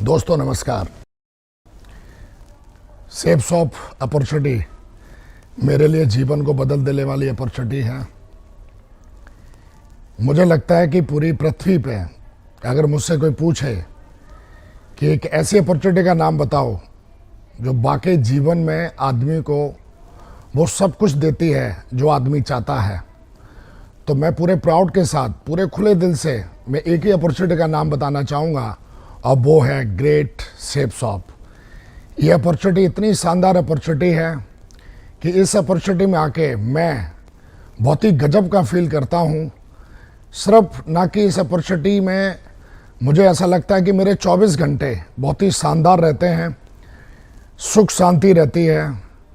दोस्तों नमस्कार। Ceps of opportunity मेरे लिए जीवन को बदल देने वाली अपॉर्चुनिटी है। मुझे लगता है कि पूरी पृथ्वी पे अगर मुझसे कोई पूछे कि एक ऐसी अपॉर्चुनिटी का नाम बताओ जो बाकी जीवन में आदमी को वो सब कुछ देती है जो आदमी चाहता है, तो मैं पूरे प्राउड के साथ, पूरे खुले दिल से मैं एक ही अपॉर्चुनिटी का नाम बताना चाहूँगा और वो है ग्रेट सेप्स ऑफ। ये अपॉर्चुनिटी इतनी शानदार अपॉर्चुनिटी है कि इस अपॉर्चुनिटी में आके मैं बहुत ही गजब का फील करता हूँ। सिर्फ ना कि इस अपॉर्चुनिटी में मुझे ऐसा लगता है कि मेरे 24 घंटे बहुत ही शानदार रहते हैं, सुख शांति रहती है,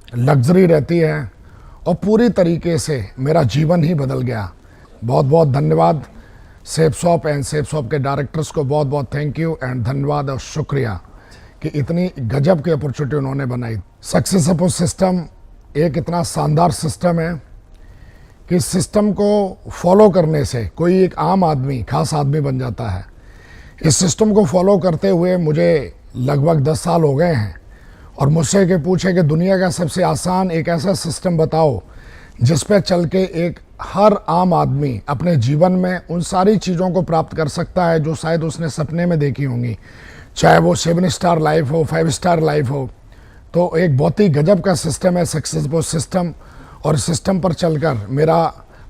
लग्जरी रहती है और पूरी तरीके से मेरा जीवन ही बदल गया। बहुत बहुत धन्यवाद ceps of and ceps of के डायरेक्टर्स को, बहुत बहुत थैंक यू एंड धन्यवाद और शुक्रिया कि इतनी गजब की अपॉर्चुनिटी उन्होंने बनाई। सक्सेस सपोर्ट सिस्टम एक इतना शानदार सिस्टम है कि इस सिस्टम को फॉलो करने से कोई एक आम आदमी खास आदमी बन जाता है। इस सिस्टम को फॉलो करते हुए मुझे लगभग 10 साल हो गए हैं और मुझसे के पूछे कि दुनिया का सबसे आसान एक ऐसा सिस्टम बताओ जिस पे चल के एक हर आम आदमी अपने जीवन में उन सारी चीज़ों को प्राप्त कर सकता है जो शायद उसने सपने में देखी होंगी, चाहे वो 7 स्टार लाइफ हो, 5 स्टार लाइफ हो। तो एक बहुत ही गजब का सिस्टम है सक्सेसफुल सिस्टम, और सिस्टम पर चलकर मेरा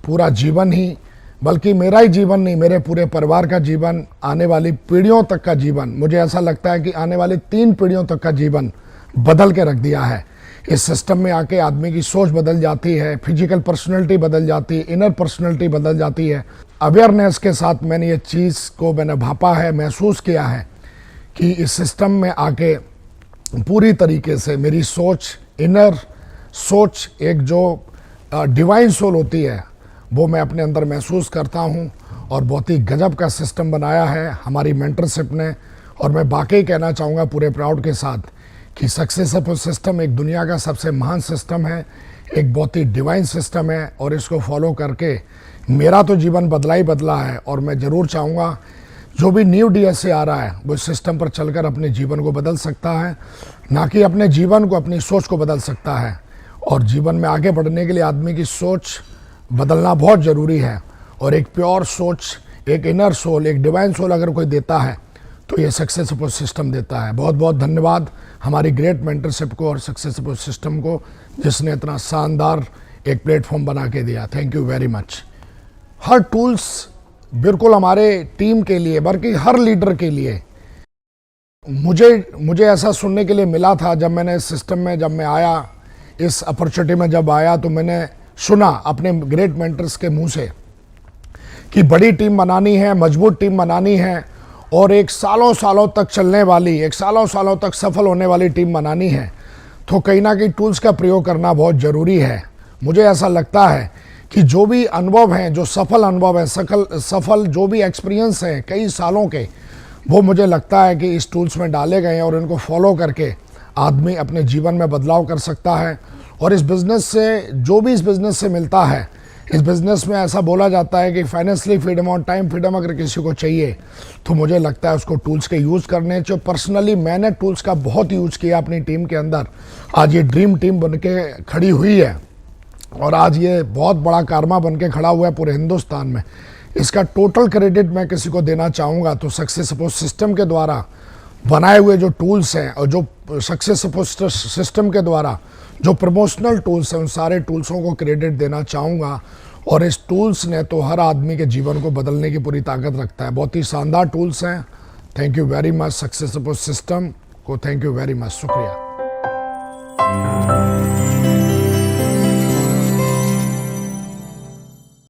पूरा जीवन ही, बल्कि मेरा ही जीवन नहीं, मेरे पूरे परिवार का जीवन, आने वाली पीढ़ियों तक का जीवन, मुझे ऐसा लगता है कि आने वाली 3 पीढ़ियों तक का जीवन बदल के रख दिया है। इस सिस्टम में आके आदमी की सोच बदल जाती है, फिजिकल पर्सनैलिटी बदल जाती है, इनर पर्सनैलिटी बदल जाती है। अवेयरनेस के साथ मैंने ये चीज़ को मैंने भापा है, महसूस किया है कि इस सिस्टम में आके पूरी तरीके से मेरी सोच, इनर सोच, एक जो डिवाइन सोल होती है वो मैं अपने अंदर महसूस करता हूँ। और बहुत ही गजब का सिस्टम बनाया है हमारी मेंटरशिप ने। और मैं वाकई कहना चाहूँगा पूरे प्राउड के साथ कि सक्सेसफुल सिस्टम एक दुनिया का सबसे महान सिस्टम है, एक बहुत ही डिवाइन सिस्टम है, और इसको फॉलो करके मेरा तो जीवन बदला ही बदला है। और मैं ज़रूर चाहूँगा जो भी न्यू डीएसए आ रहा है वो इस सिस्टम पर चलकर अपने जीवन को बदल सकता है, ना कि अपने जीवन को, अपनी सोच को बदल सकता है। और जीवन में आगे बढ़ने के लिए आदमी की सोच बदलना बहुत ज़रूरी है। और एक प्योर सोच, एक इनर सोल, एक डिवाइन सोल अगर कोई देता है तो ये सक्सेसफुल सिस्टम देता है। बहुत बहुत धन्यवाद हमारी ग्रेट मेंटरशिप को और सक्सेसफुल सिस्टम को, जिसने इतना शानदार एक प्लेटफॉर्म बना के दिया। Thank you very much. Her tools बिल्कुल हमारे टीम के लिए, बल्कि हर लीडर के लिए, मुझे ऐसा सुनने के लिए मिला था जब मैंने इस सिस्टम में, जब मैं आया, इस अपॉर्चुनिटी में जब आया, तो मैंने सुना अपने ग्रेट मेंटर्स के मुंह से कि बड़ी टीम बनानी है, मजबूत टीम बनानी है और एक सालों सालों तक चलने वाली, एक सालों सालों तक सफल होने वाली टीम बनानी है, तो कहीं ना कहीं टूल्स का प्रयोग करना बहुत ज़रूरी है। मुझे ऐसा लगता है कि जो भी अनुभव हैं, जो सफल अनुभव है, सफल जो भी एक्सपीरियंस हैं कई सालों के, वो मुझे लगता है कि इस टूल्स में डाले गए हैं और इनको फॉलो करके आदमी अपने जीवन में बदलाव कर सकता है। और इस बिज़नेस से, जो भी इस बिज़नेस से मिलता है, इस बिज़नेस में ऐसा बोला जाता है कि फाइनेंशियली फ्रीडम और टाइम फ्रीडम अगर किसी को चाहिए तो मुझे लगता है उसको टूल्स के यूज़ करने चाहिए। पर्सनली मैंने टूल्स का बहुत यूज़ किया अपनी टीम के अंदर। आज ये ड्रीम टीम बन के खड़ी हुई है और आज ये बहुत बड़ा कारवा बन के खड़ा हुआ है पूरे हिंदुस्तान में। इसका टोटल क्रेडिट मैं किसी को देना चाहूँगा तो सक्सेसफुल सिस्टम के द्वारा बनाए हुए जो टूल्स हैं और जो सक्सेसफुल सिस्टम के द्वारा जो प्रमोशनल टूल्स हैं, उन सारे टूल्सों को क्रेडिट देना चाहूँगा। और इस टूल्स ने तो हर आदमी के जीवन को बदलने की पूरी ताकत रखता है। बहुत ही शानदार टूल्स हैं। Thank you very much successful system को, थैंक यू वेरी मच, शुक्रिया।